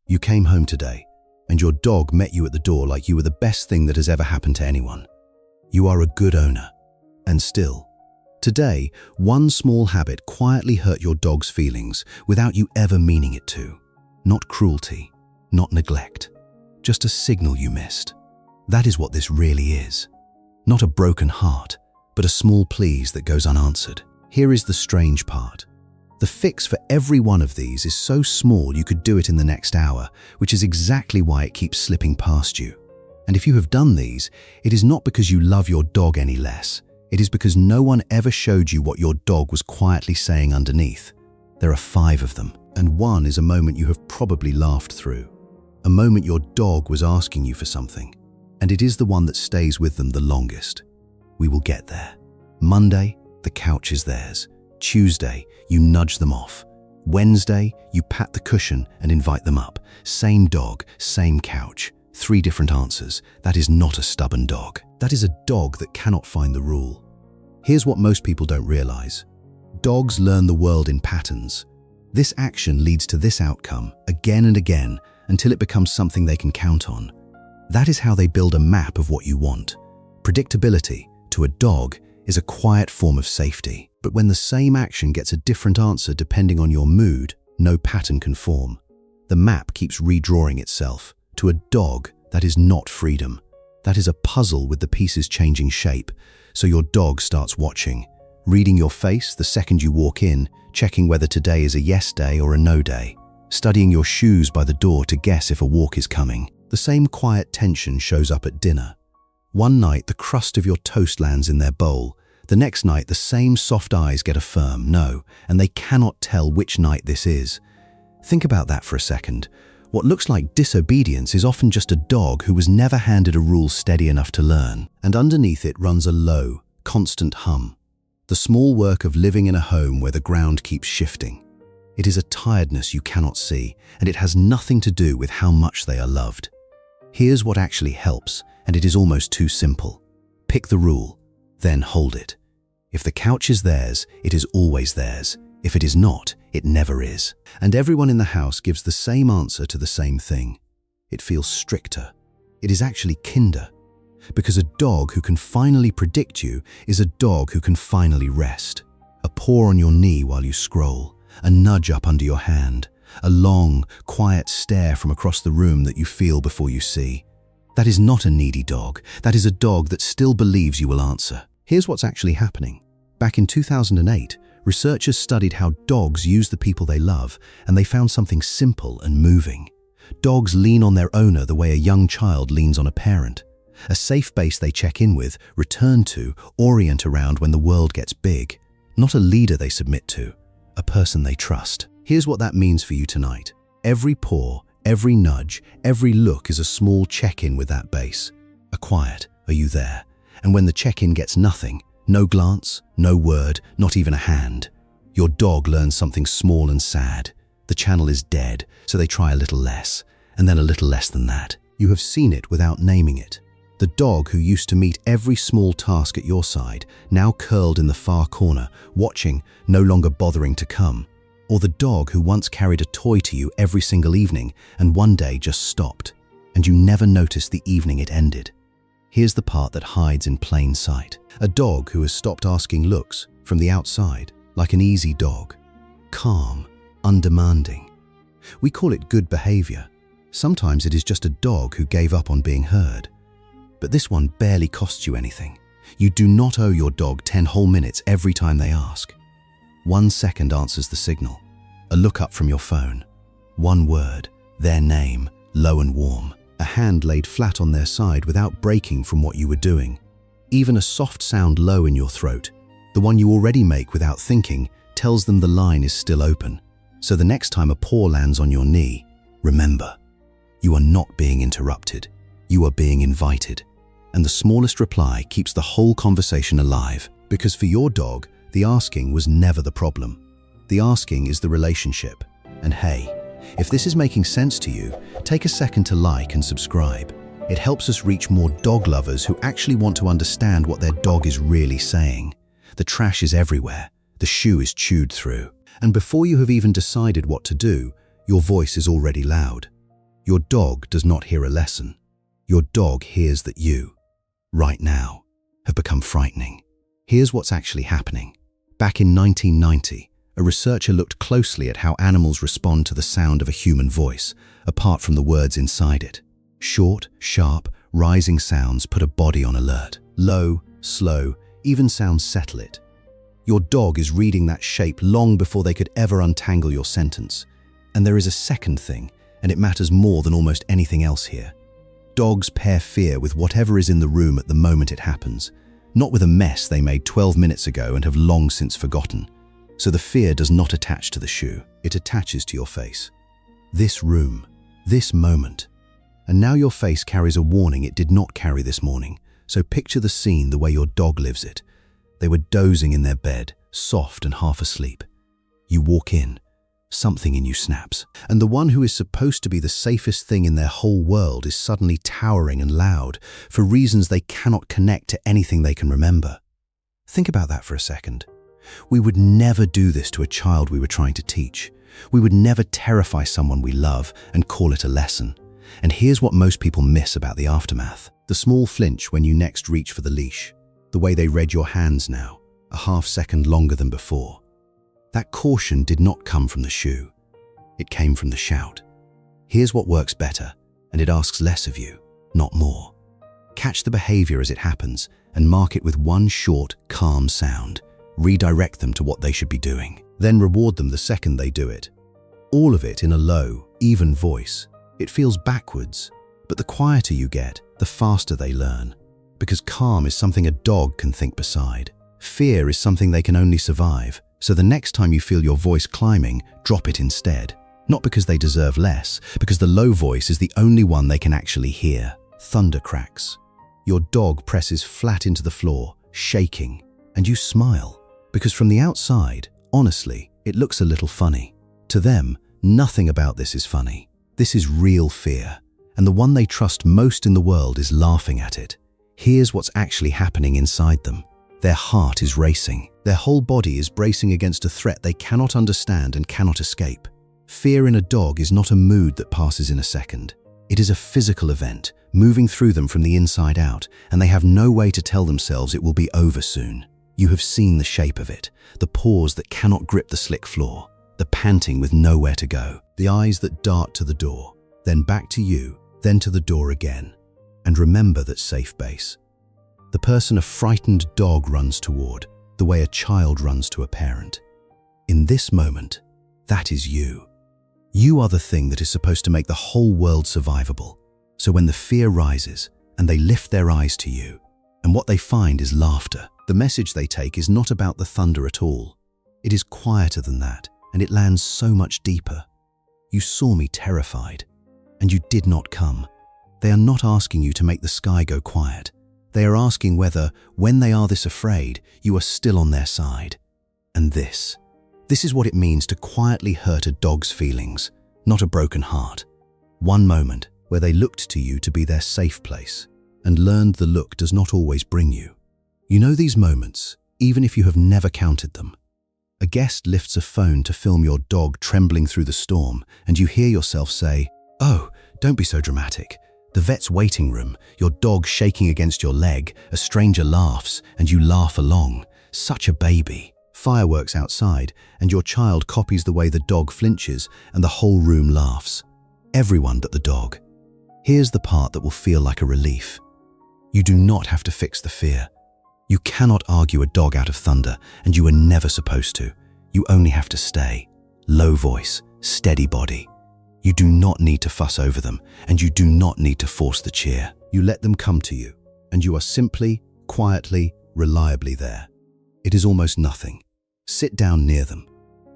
You came home today, and your dog met you at the door like you were the best thing that has ever happened to anyone. You are a good owner. And still, today, one small habit quietly hurt your dog's feelings without you ever meaning it to. Not cruelty, not neglect, just a signal you missed. That is what this really is. Not a broken heart, but a small please that goes unanswered. Here is the strange part. The fix for every one of these is so small you could do it in the next hour, which is exactly why it keeps slipping past you. And if you have done these, it is not because you love your dog any less. It is because no one ever showed you what your dog was quietly saying underneath. There are 5 of them, and one is a moment you have probably laughed through. A moment your dog was asking you for something, and it is the one that stays with them the longest. We will get there. Monday, the couch is theirs. Tuesday, you nudge them off. Wednesday, you pat the cushion and invite them up. Same dog, same couch. 3 different answers. That is not a stubborn dog. That is a dog that cannot find the rule. Here's what most people don't realize. Dogs learn the world in patterns. This action leads to this outcome again and again until it becomes something they can count on. That is how they build a map of what you want. Predictability, to a dog, is a quiet form of safety. But when the same action gets a different answer depending on your mood, no pattern can form. The map keeps redrawing itself. To a dog, that is not freedom. That is a puzzle with the pieces changing shape. So your dog starts watching, reading your face the second you walk in, checking whether today is a yes day or a no day, studying your shoes by the door to guess if a walk is coming. The same quiet tension shows up at dinner. One night, the crust of your toast lands in their bowl. The next night, the same soft eyes get a firm no, and they cannot tell which night this is. Think about that for a second. What looks like disobedience is often just a dog who was never handed a rule steady enough to learn, and underneath it runs a low, constant hum. The small work of living in a home where the ground keeps shifting. It is a tiredness you cannot see, and it has nothing to do with how much they are loved. Here's what actually helps, and it is almost too simple. Pick the rule, then hold it. If the couch is theirs, it is always theirs. If it is not, it never is. And everyone in the house gives the same answer to the same thing. It feels stricter. It is actually kinder. Because a dog who can finally predict you is a dog who can finally rest. A paw on your knee while you scroll, a nudge up under your hand, a long, quiet stare from across the room that you feel before you see. That is not a needy dog. That is a dog that still believes you will answer. Here's what's actually happening. Back in 2008, researchers studied how dogs use the people they love, and they found something simple and moving. Dogs lean on their owner the way a young child leans on a parent. A safe base they check in with, return to, orient around when the world gets big. Not a leader they submit to, a person they trust. Here's what that means for you tonight. Every paw, every nudge, every look is a small check-in with that base. A quiet, are you there? And when the check-in gets nothing, no glance, no word, not even a hand, your dog learns something small and sad. The channel is dead, so they try a little less, and then a little less than that. You have seen it without naming it. The dog who used to meet every small task at your side, now curled in the far corner, watching, no longer bothering to come. Or the dog who once carried a toy to you every single evening and one day just stopped, and you never noticed the evening it ended. Here's the part that hides in plain sight. A dog who has stopped asking looks from the outside, like an easy dog. Calm, undemanding. We call it good behavior. Sometimes it is just a dog who gave up on being heard. But this one barely costs you anything. You do not owe your dog 10 whole minutes every time they ask. 1 second answers the signal. A look up from your phone. 1 word, their name, low and warm. A hand laid flat on their side without breaking from what you were doing. Even a soft sound low in your throat, the one you already make without thinking, tells them the line is still open. So the next time a paw lands on your knee, remember, you are not being interrupted. You are being invited. And the smallest reply keeps the whole conversation alive. Because for your dog, the asking was never the problem. The asking is the relationship. And hey, if this is making sense to you, take a second to like and subscribe. It helps us reach more dog lovers who actually want to understand what their dog is really saying. The trash is everywhere. The shoe is chewed through. And before you have even decided what to do, your voice is already loud. Your dog does not hear a lesson. Your dog hears that you, right now, have become frightening. Here's what's actually happening. Back in 1990, a researcher looked closely at how animals respond to the sound of a human voice, apart from the words inside it. Short, sharp, rising sounds put a body on alert. Low, slow, even sounds settle it. Your dog is reading that shape long before they could ever untangle your sentence. And there is a second thing, and it matters more than almost anything else here. Dogs pair fear with whatever is in the room at the moment it happens, not with a mess they made 12 minutes ago and have long since forgotten. So the fear does not attach to the shoe, it attaches to your face. This room, this moment. And now your face carries a warning it did not carry this morning. So picture the scene the way your dog lives it. They were dozing in their bed, soft and half asleep. You walk in, something in you snaps, and the one who is supposed to be the safest thing in their whole world is suddenly towering and loud for reasons they cannot connect to anything they can remember. Think about that for a second. We would never do this to a child we were trying to teach. We would never terrify someone we love and call it a lesson. And here's what most people miss about the aftermath. The small flinch when you next reach for the leash. The way they read your hands now, a half-second longer than before. That caution did not come from the shoe. It came from the shout. Here's what works better, and it asks less of you, not more. Catch the behavior as it happens and mark it with one short, calm sound. Redirect them to what they should be doing. Then reward them the second they do it. All of it in a low, even voice. It feels backwards, but the quieter you get, the faster they learn. Because calm is something a dog can think beside. Fear is something they can only survive. So the next time you feel your voice climbing, drop it instead. Not because they deserve less, because the low voice is the only one they can actually hear. Thunder cracks. Your dog presses flat into the floor, shaking, and you smile. Because from the outside, honestly, it looks a little funny. To them, nothing about this is funny. This is real fear, and the one they trust most in the world is laughing at it. Here's what's actually happening inside them. Their heart is racing. Their whole body is bracing against a threat they cannot understand and cannot escape. Fear in a dog is not a mood that passes in a second. It is a physical event, moving through them from the inside out, and they have no way to tell themselves it will be over soon. You have seen the shape of it, the paws that cannot grip the slick floor, the panting with nowhere to go, the eyes that dart to the door, then back to you, then to the door again. And remember that safe base. The person a frightened dog runs toward, the way a child runs to a parent. In this moment, that is you. You are the thing that is supposed to make the whole world survivable. So when the fear rises and they lift their eyes to you, and what they find is laughter, the message they take is not about the thunder at all. It is quieter than that, and it lands so much deeper. You saw me terrified, and you did not come. They are not asking you to make the sky go quiet. They are asking whether, when they are this afraid, you are still on their side. And this is what it means to quietly hurt a dog's feelings, not a broken heart. One moment where they looked to you to be their safe place, and learned the look does not always bring you. You know these moments, even if you have never counted them. A guest lifts a phone to film your dog trembling through the storm, and you hear yourself say, "Oh, don't be so dramatic." The vet's waiting room, your dog shaking against your leg, a stranger laughs, and you laugh along. Such a baby. Fireworks outside, and your child copies the way the dog flinches, and the whole room laughs. Everyone but the dog. Here's the part that will feel like a relief. You do not have to fix the fear. You cannot argue a dog out of thunder, and you were never supposed to. You only have to stay. Low voice, steady body. You do not need to fuss over them, and you do not need to force the cheer. You let them come to you, and you are simply, quietly, reliably there. It is almost nothing. Sit down near them.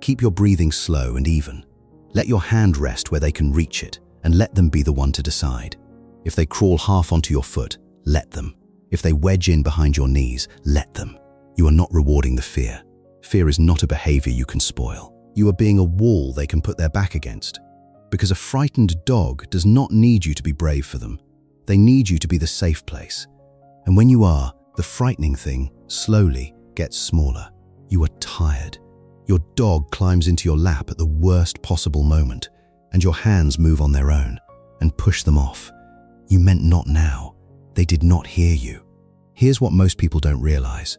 Keep your breathing slow and even. Let your hand rest where they can reach it, and let them be the one to decide. If they crawl half onto your foot, let them. If they wedge in behind your knees, let them. You are not rewarding the fear. Fear is not a behavior you can spoil. You are being a wall they can put their back against. Because a frightened dog does not need you to be brave for them. They need you to be the safe place. And when you are, the frightening thing slowly gets smaller. You are tired. Your dog climbs into your lap at the worst possible moment, and your hands move on their own. and push them off. You meant not now. They did not hear you. Here's what most people don't realize.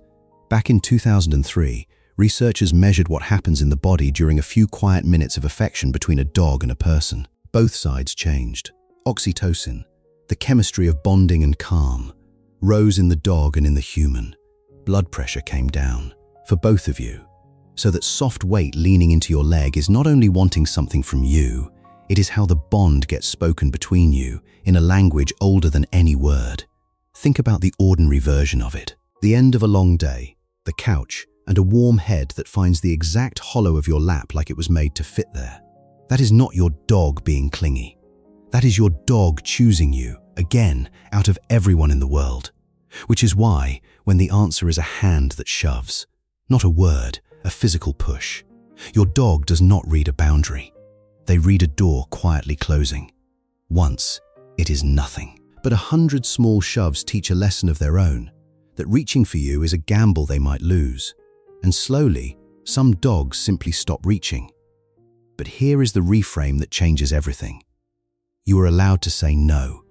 Back in 2003, researchers measured what happens in the body during a few quiet minutes of affection between a dog and a person. Both sides changed. Oxytocin, the chemistry of bonding and calm, rose in the dog and in the human. Blood pressure came down, for both of you, so that soft weight leaning into your leg is not only wanting something from you, it is how the bond gets spoken between you in a language older than any word. Think about the ordinary version of it. The end of a long day, the couch, and a warm head that finds the exact hollow of your lap like it was made to fit there. That is not your dog being clingy. That is your dog choosing you, again, out of everyone in the world. Which is why, when the answer is a hand that shoves, not a word, a physical push, your dog does not read a boundary. They read a door quietly closing. Once, it is nothing. But 100 small shoves teach a lesson of their own, that reaching for you is a gamble they might lose. And slowly, some dogs simply stop reaching. But here is the reframe that changes everything. You are allowed to say no.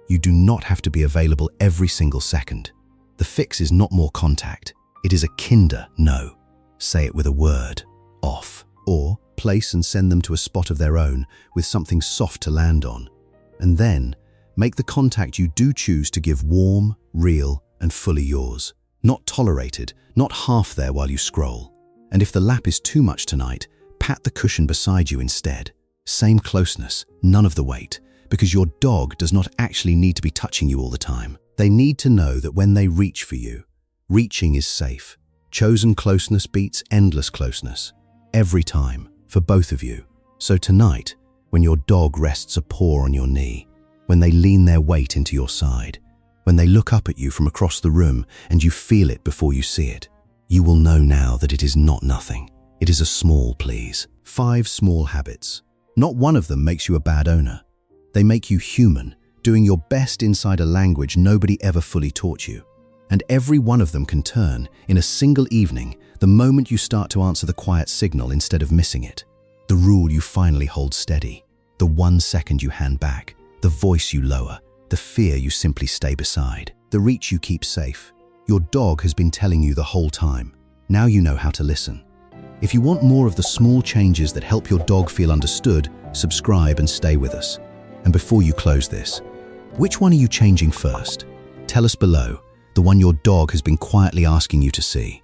You do not have to be available every single second. The fix is not more contact. It is a kinder no. Say it with a word, off, or place and send them to a spot of their own with something soft to land on. And then, make the contact you do choose to give warm, real, and fully yours. Not tolerated, not half there while you scroll. And if the lap is too much tonight, pat the cushion beside you instead. Same closeness, none of the weight, because your dog does not actually need to be touching you all the time. They need to know that when they reach for you, reaching is safe. Chosen closeness beats endless closeness. Every time, for both of you. So tonight, when your dog rests a paw on your knee, when they lean their weight into your side, when they look up at you from across the room and you feel it before you see it, you will know now that it is not nothing. It is a small please. 5 small habits. Not one of them makes you a bad owner. They make you human, doing your best inside a language nobody ever fully taught you. And every one of them can turn, in a single evening, the moment you start to answer the quiet signal instead of missing it. The rule you finally hold steady. The 1 second you hand back. The voice you lower. The fear you simply stay beside. The reach you keep safe. Your dog has been telling you the whole time. Now you know how to listen. If you want more of the small changes that help your dog feel understood, subscribe and stay with us. And before you close this, which one are you changing first? Tell us below, the one your dog has been quietly asking you to see.